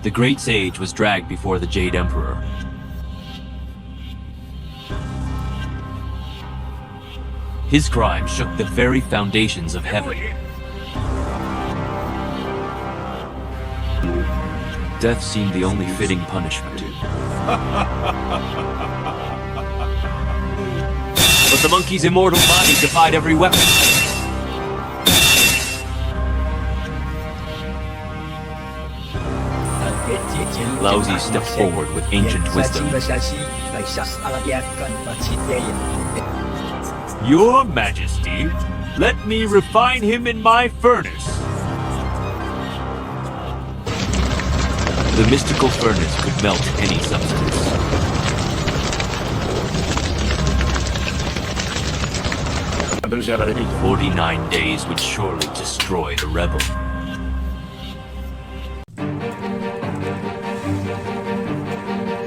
The great sage was dragged before the Jade Emperor. His crime shook the very foundations of heaven. Death seemed the only fitting punishment. But the monkey's immortal body defied every weapon. Laozi stepped forward with ancient wisdom. Your Majesty, let me refine him in my furnace. The mystical furnace could melt any substance. 49 days would surely destroy the rebel.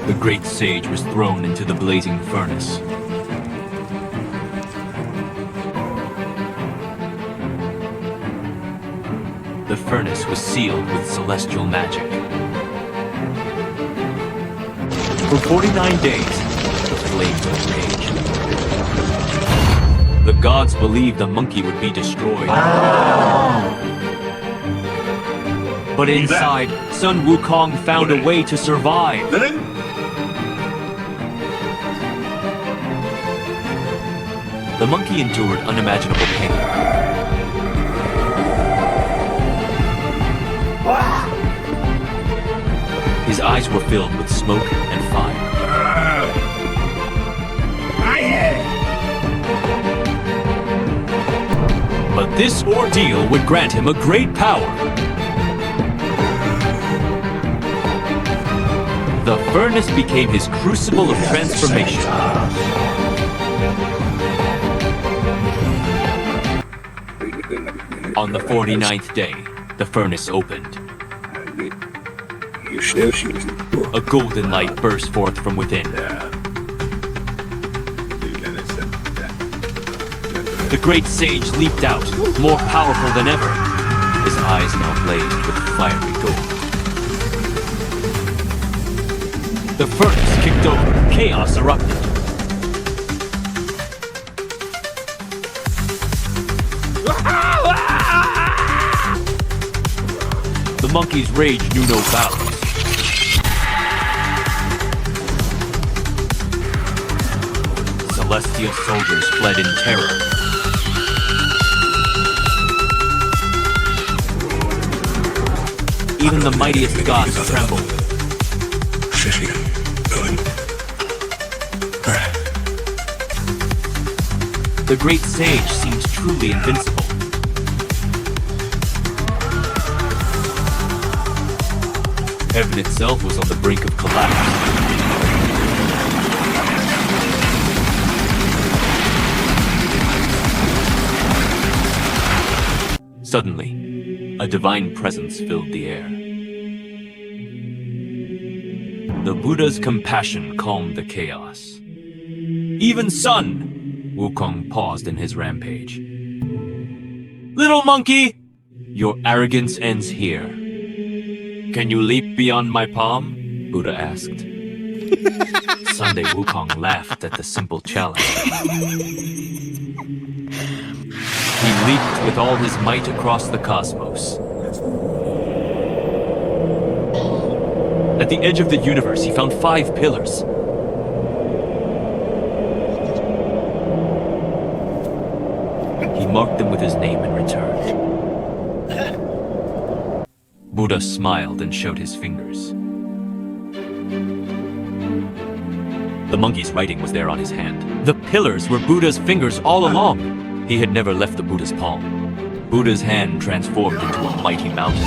The great sage was thrown into the blazing furnace. The furnace was sealed with celestial magic. For 49 days, the flames would rage. The gods believed the monkey would be destroyed. But inside, Sun Wukong found a way to survive. The monkey endured unimaginable pain. His eyes were filled with smoke and fire. But this ordeal would grant him a great power. The furnace became his crucible of transformation. On the 49th day, the furnace opened. A golden light burst forth from within. The great sage leaped out, more powerful than ever. His eyes now blazed with fiery gold. The furnace kicked over, chaos erupted. The monkey's rage knew no bounds. Celestial soldiers fled in terror. Even the mightiest gods trembled. The great sage seemed truly invincible. Heaven itself was on the brink of collapse. Suddenly, a divine presence filled the air. The Buddha's compassion calmed the chaos. Even Sun Wukong paused in his rampage. Little monkey, your arrogance ends here. Can you leap beyond my palm? Buddha asked. Sunday Wukong laughed at the simple challenge. He leaped with all his might across the cosmos. At the edge of the universe, he found 5 pillars. He marked them with his name and returned. Buddha smiled and showed his fingers. The monkey's writing was there on his hand. The pillars were Buddha's fingers all along. He had never left the Buddha's palm. Buddha's hand transformed into a mighty mountain.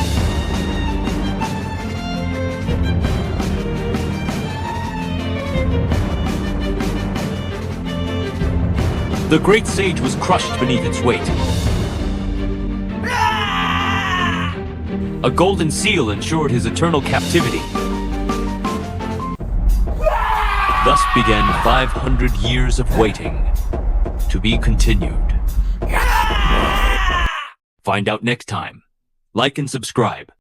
The great sage was crushed beneath its weight. A golden seal ensured his eternal captivity. Thus began 500 years of waiting, to be continued. Find out next time. Like and subscribe.